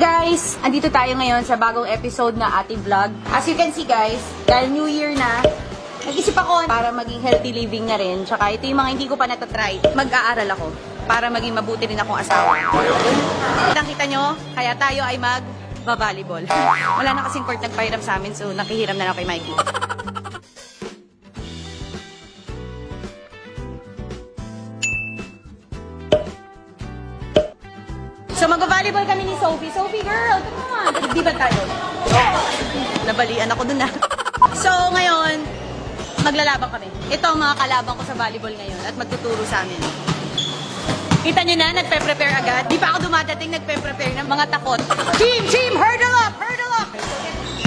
Guys, andito tayo ngayon sa bagong episode na ating vlog. As you can see guys, dahil New Year na, nag-isip ako para maging healthy living na rin. Tsaka ito yung mga hindi ko pa natatry. Mag-aaral ako para maging mabuti rin akong asawa. Kita nyo, kaya tayo ay mag-volleyball. Wala na kasing court nagpahiram sa amin, so nakihiram na lang kay Mikey. So, mag-volleyball kami ni Sophie. Sophie, girl, come on. Di ba tayo? Nabalian ako dun na. So, ngayon, maglalabang kami. Ito ang mga kalabang ko sa volleyball ngayon at magtuturo sa amin. Kita nyo na, nagpe-prepare agad. Di pa ako dumadating, nagpe-prepare ng mga takot. Team, hurdle up, hurdle up.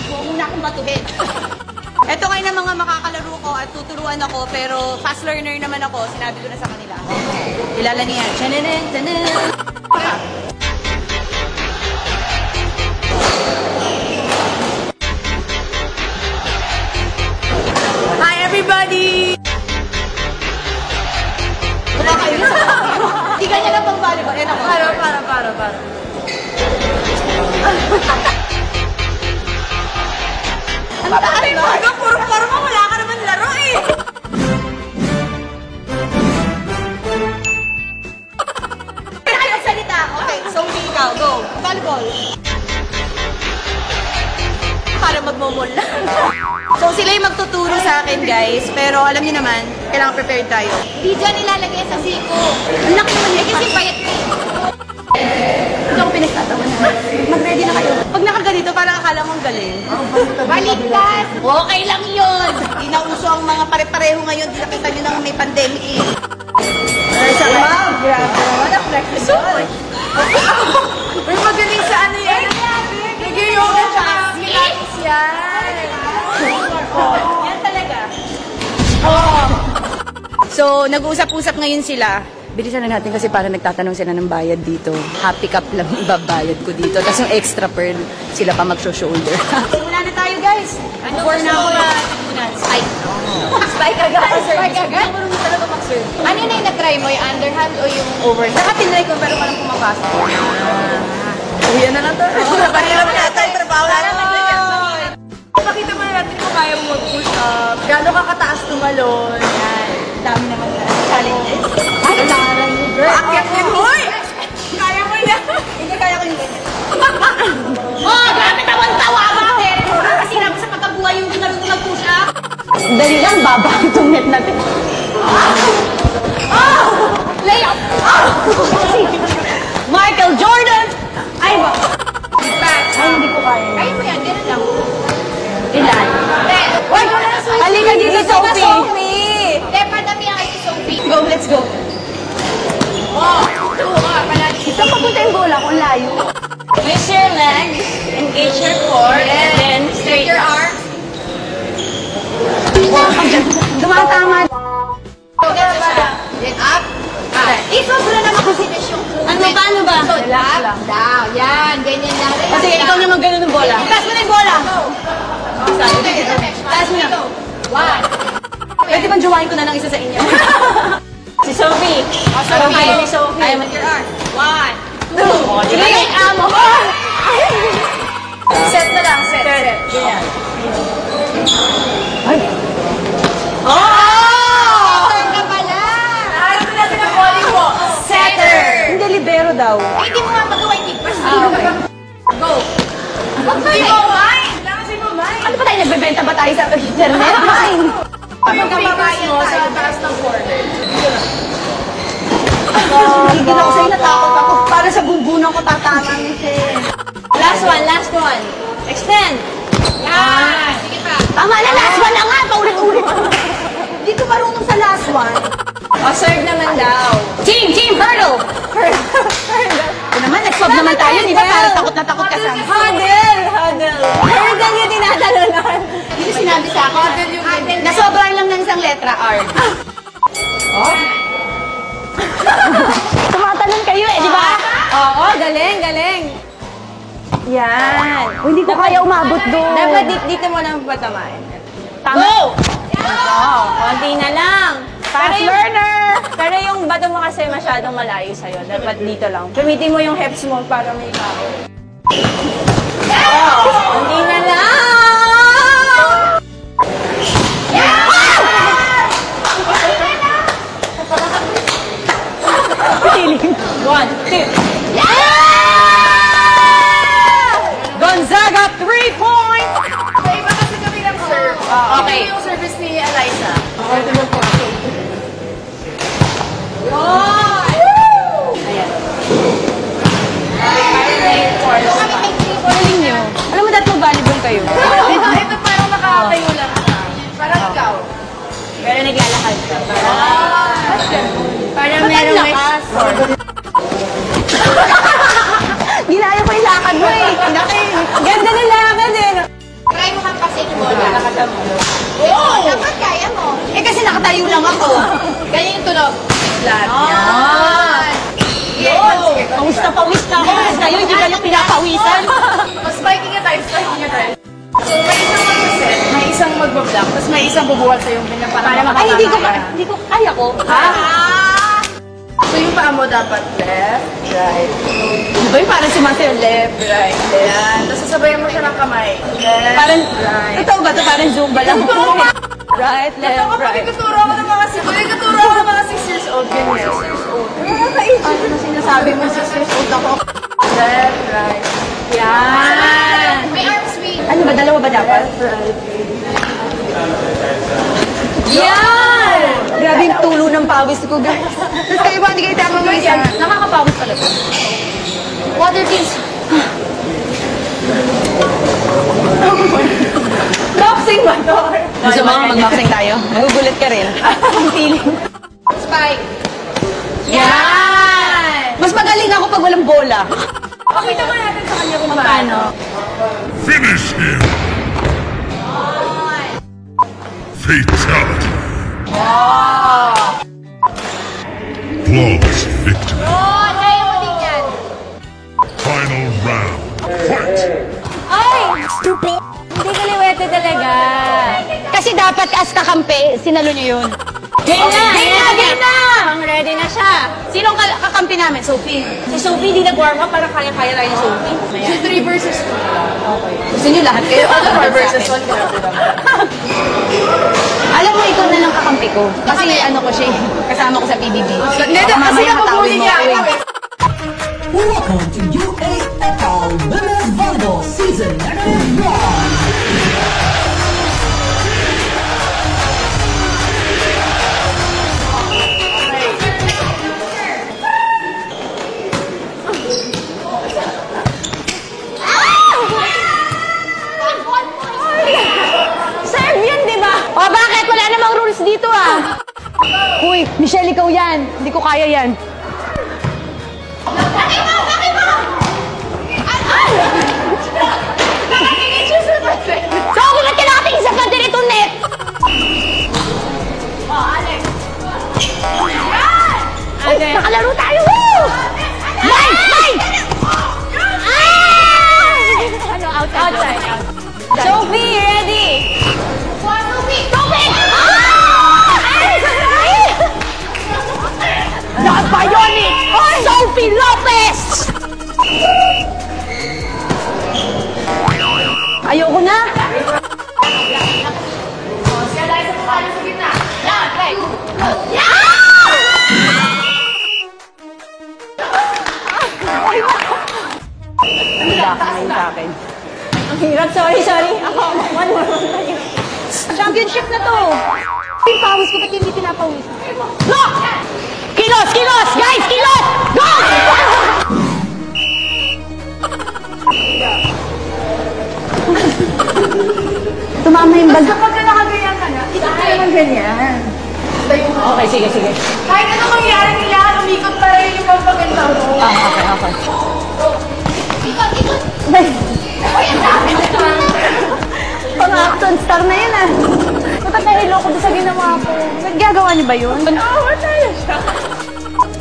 Huwag muna akong batuhin. Ito ngayon ang mga makakalaro ko at tuturuan ako, pero fast learner naman ako. Sinabi ko na sa kanila. Kilala niya. Tananan, tananan. Everybody! Hindi ganyan lang pang volleyball. Ayan ako. Para. Ang taari mo! Puro mo, wala ka naman laro eh! Kaya salita. Okay, so ikaw, go. Volleyball. Para magmumul. So, sila yung magtuturo sa akin, guys. Pero, alam niyo naman, kailangan prepared tayo. Di dyan ilalagay sa siko. Ang laki naman yun. Kasi payat ko. Ito ako pinagtatawa na. Mag-ready na kayo. Pag nakaganito, parang akala mong galing. Baliktad! Okay lang yun! Di na uso ang mga pare-pareho ngayon. Di nakita nyo nang may pandemic eh. Wow, grabe. Wala flexible. May magaling sa ano yan. Nag-yoga siya. Pilates yan. Yan talaga. So, nag-uusap-usap ngayon sila. Bilisan na natin kasi para nagtatanong sila ng bayad dito. Happy cup lang ibabayad ko dito. Tapos yung extra pearl, sila pa mag-shoulder. Simula na tayo, guys. For now, spike. Spike agad. Spike agad. Marunong talaga mag-serve. Ano na yung na-try mo? Yung underhand o yung overhand? Nakatinry ko pero parang pumapasok. Uwian na lang to. Panira mo natin. Trabaho na lang. Pakita mo natin kung kaya mo mag-push up. Gano'n ka kataas tumalon. Yan. Dami naman na challenges. Ay, taran mo, girl. Paakyat niya, hoy! Kaya mo yan. Hindi kaya ko yung ganyan. Oh, grabe tawan-tawa. Bakit? Kasi naman sa pagkabuhay yung ginalong mag-push up. Dali lang, baba itong net natin. Layup! Michael Jordan! Ay, ba? Ay, hindi ko kaya. Kaya mo yan, gano'n lang. Ilan? Wag mo na, Sophie! Halika dito, Sophie! Padami ang kay Sophie. Go, let's go. Saan papunta yung bola kung layo? Twist your legs, engage your core, and then straight your arms. Dumatama. Then up. Isobra naman kasi yung ano ba? So, up, down. Yan, ganyan na rin. Kasi ikaw naman ganun ng bola. Taas mo na yung bola. Taas mo na. One. Pwede bang jowain ko na lang isa sa inyo? Si Sophie. Kaya ni Sophie. Kaya mo your arm. 1, 2, 3. Amo. Set na lang. Set. Ganyan. Ay. Setter ka pala. Ano natin ang bowling mo? Setter. Hindi, libero daw. Hindi mo nga magawa yung tigpas. Okay. Go. Hindi mo mind. Ano ba tayo? Nagbebenta ba tayo sa internet? Mind. Pagkababayan mo sa taas ng corner. Higil ako sa'yo, natakot ako. Para sa bumbunan ko tatangan siya. Last one. Extend. Yan. Sige pa. Tama na, last one na nga. Paulit-ulit. Hindi ko marunong sa last one. Serve naman daw. Team, hurdle. Ito naman, nag-swab naman tayo. Di ba? Para takot na takot ka sa amin. Huddle. Hurdle yung tinatalonan. Hindi ko sinabi sa akin. Nasobrahan lang ng isang letra, R. Tumatalon kayo eh, di ba? Oo, galing. Yan. Hindi ko kaya umabot doon. Dapat dito mo lang patamain. Go! Konti na lang. Fast learner! Pero yung bato mo kasi masyadong malayo sa'yo. Dapat dito lang. Gamitin mo yung hips mo para may power. Hindi na lang! Feeling. 1, 2. Gonzaga, 3 points! May iba kasi kami ng serve. Okay. Ito yung service ni Eliza. Galing nyo. Alam mo, dati volleyball kayo. Ito parang nakakatayo lang. Parang ikaw. Pero naglalakad ka. Parang Ba't ang lakas? Ginaya ko yung lakad mo eh. Ganda ng lakad eh. Try mo kang kasi yung bola. Oo! Dapat kaya mo. Eh kasi nakatayo lang ako. Ganyan yung tunog. Flat. Yun! Pawis na ako. Kayo, hindi kayo pinapawisan. Spiking niya tayo. So, may isang mag-set, may isang mag-block, tapos may isang bubuhat sa yung pinya para Ay, hindi ko kaya ko. Ha? So, yung paa mo dapat left, right. Ano ba yung parang sumasayo? Left, right. Yan. Tapos sasabayan mo siya ng kamay. Left, Parang, right. totoo ba ito? Parang Zumba lang. Right, left, Kapag right. nagtuturo ako ng mga 6 years old, ganyan. 6 years old. Ano sinasabi mo? 6 years old ako. Left, right. Yan! May arm swing. Ano ba? Dalawa ba dapat? Right. Yan! Grabe yung tulo ng pawis ko, guys. Tapos kayo ba, hindi kayo tama mo isa? Nakakapawis pala to. Water, please. Boxing ba to? Gusto mo mag-boxing tayo? Magugulat ka rin. Ang feeling. Spike. Yan! Mas magaling ako pag walang bola. Pakita mo natin sa kanya kung paano. Finish him! Fatality. Flawless victory. Oh, kaya mo din yan. Final round. Fight! Ay! Stupid! Hindi kaliwete talaga. Kasi dapat as kakampi, sinalo niyo yun. Game na! Game na! Pang ready na siya. Sinong kakampi namin? Sophie. Si Sophie, di nag-warm up para kaya-kaya tayo ni Sophie. So, 3 versus 2. Gusto niyo lahat kayo? Ano 4 versus 1? Alam mo, ikaw na lang kakampi ko. Kasi ano ko siya, kasama ko sa PBB. Hindi, kasi Mamaya napabuli hatawin mo niya. ako eh. Welcome to UAFL Women's Volleyball Season 1. Serve yun, di ba? O bakit? Wala namang rules dito ah. Uy, Michelle, ikaw yan. Hindi ko kaya yan. So, bakit ka natin isa pa din itong net? Uy, nakalaro tayo! Woo! Line! Line! Ano, outside? Sophie, ready? Sophie! Not bionic! Sophie Lopez! Ayoko na! Sa akin. Ang hirap, sorry. Ako, one more. Championship na to. Yung pawis ko, ba't hindi pinapawis? Go! Kilos! Guys, kilos! Go! Tumama yung bag. Kapag nakaganyan ka na, ikot ka naman ganyan. Okay, sige. Kahit ano mangyari nila, umikot pa rin yung pagpaganda mo. Okay. Ikot! Pang-action star na yun ah. Ba't nahilo ko sa ginawa ko? Naggagawa niyo ba yun? Oo, tayo siya.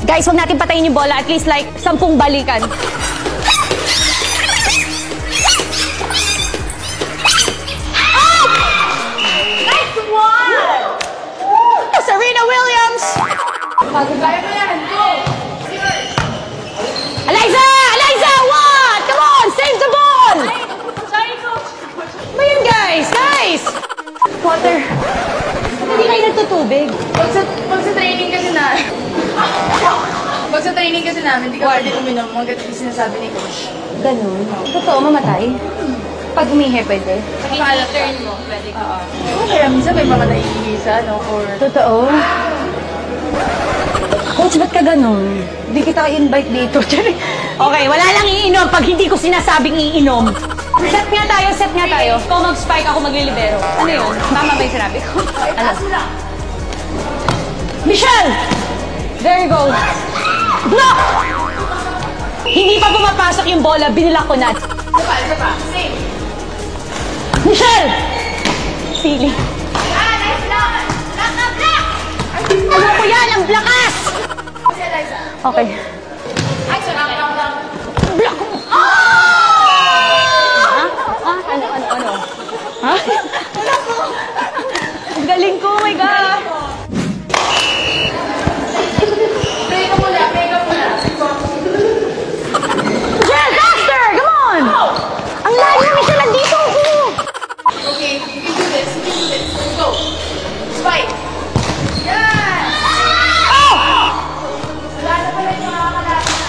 Guys, huwag natin patayin yung bola. At least like 10 balikan. Nice one! Serena Williams! Kaya mo yan, go! Eliza! What? Come on! Save Faster! Hindi kayo nagtutubig. Pag sa training kasi namin, hindi ka pwede uminom hanggat yung sinasabi ni coach. Ganun. Totoo, mamatay. Pag umihi, pwede. Turn mo, pwede ka. Kaya minsan may mga naiihisa, no? Or... Totoo. Coach, ba't ka ganun? Hindi kita invite dito. Okay, wala lang iinom pag hindi ko sinasabing iinom. Set nga tayo. Ikaw mag-spike, ako maglilibero. Ano yun? Tama ba yung sinabi ko? Ano? Michelle! There you go. Block! Hindi pa pumapasok yung bola, binilak ko na. Isa pa. Same. Michelle! Sili. Nice block! Block! Ano ko yan? Ang lakas! Si Eliza. Okay. Ay, so lang. Block mo! Ano? Ha? Ang galing ko, oh my God! Pray ka muna. Michelle, faster! Come on! Ang layo ni Michelle, nandito ako! Okay, you can do this. Go. Spike. Yes! Oh! Wala na pala yung mga kalapit.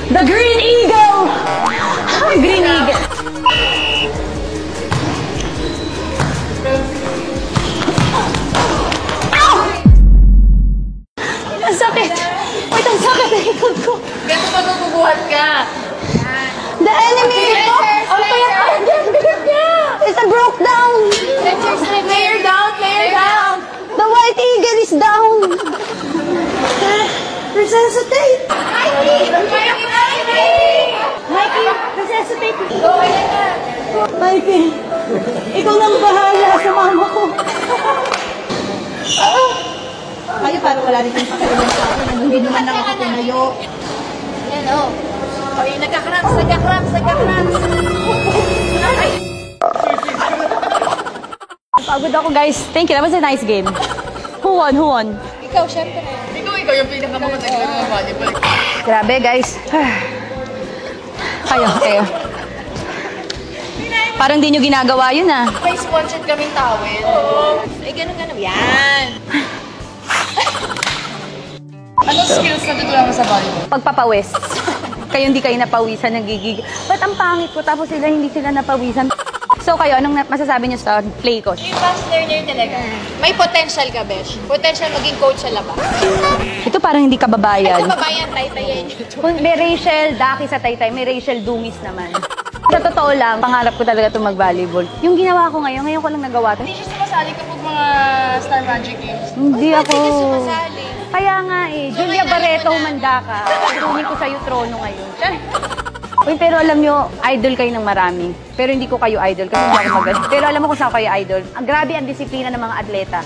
The Green Eagle! Green Eagle! Ow! Ang sakit! Wait, ang sakit na ikot ko! Ganito magbubuhat ka. The enemy! Ang bigat niya! It's a broke down! Player down. The White Eagle is down! Resuscitate! Mikey, resuscitate! Mikey, ikaw nang bahala sa mama ko. Kayo parang wala rin yung pakiramdam sa akin. Hindi naman lang ako tumayo. Yan o. Okay, nagka-cramps. Pagod ako, guys. Thank you. That was a nice game. Who won? Ikaw, syempre. Ikaw yung pinakamakatagal ng volleyball. Grabe, guys. Kayo. Parang di nyo ginagawa yun, ah. May sponsored kaming towel. Ay, ganun. Yan. Anong skills na tutulang mo sa volleyball? Pagpapawis. Kayo hindi kayo napawisan, nagigig. Ba't ang pangit ko? Tapos hindi sila napawisan. So kayo, anong masasabi niyo sa play ko? Yung fast learner talaga. May potential ka, Besh. Potential maging coach sa labas. Ito parang hindi kababayan. Kababayan, taytayan nyo. May Rachel Daki sa Taytay, may Rachel Dungis naman. Sa totoo lang, pangarap ko talaga itong mag-volleyball. Yung ginawa ko ngayon ko lang nagawa ito. Hindi siya sumasali kapag mga Star Magic Games. Hindi ako. Hindi ka sumasali. Kaya nga eh, Julia Barreto, humanda ka. Tutunin ko sa'yo trono ngayon. Uy, pero alam nyo, idol kayo ng marami. Pero hindi ko kayo idol kasi hindi ako magaling. Pero alam mo kung saan kayo idol. Ang grabe ang disiplina ng mga atleta.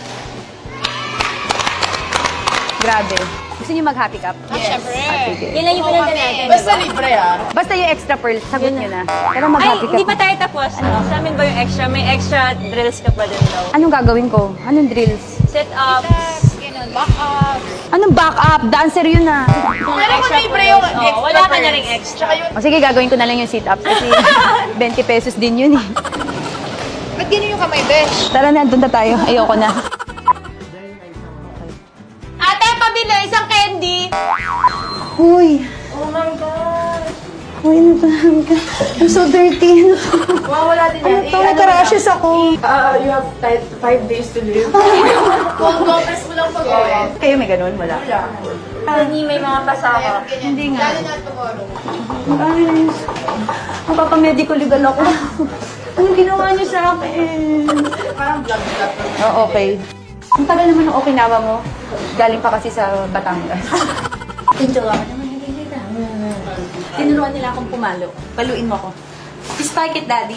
Grabe. Gusto nyo mag-happy cup? Siyempre. Yan lang yung pinunta natin. Basta libre Basta yung extra pearl, sagot nyo na. Pero Ay, mag-happy cup. hindi pa tayo tapos. Sa amin ba yung extra? May extra drills ka pa din daw. Anong gagawin ko? Anong drills? Sit-ups. Back up. Anong back-up? Dancer yun ah. Pero kung libre yung extra Wala ka na pearls. ring extra. Tsaka yung... O sige, gagawin ko na lang yung sit-ups kasi 20 pesos din yun eh. Ba't ganun yung kamay, Besh? Tara na, doon na tayo. Ayoko na. Ate, pabili isang candy. Uy. Oh my God. Uy, ano ba? I'm so dirty. Wala din yan. Nagka-rashes ako. You have 5 days to live. Kung compress mo lang pag-uwi. Kayo may ganun? Wala. Hindi may mga pasaka. Hindi nga. Lalo na tomorrow. Ay, magpapamedical legal ako. Anong ginawa niyo sa akin? Parang vlog. Oh, okay. Ang tagal naman ng Okinawa mo. Galing pa kasi sa Batangas. Tinto ako naman nagigita. Tinuruan nila akong pumalo. Paluin mo ako. Spike it, daddy.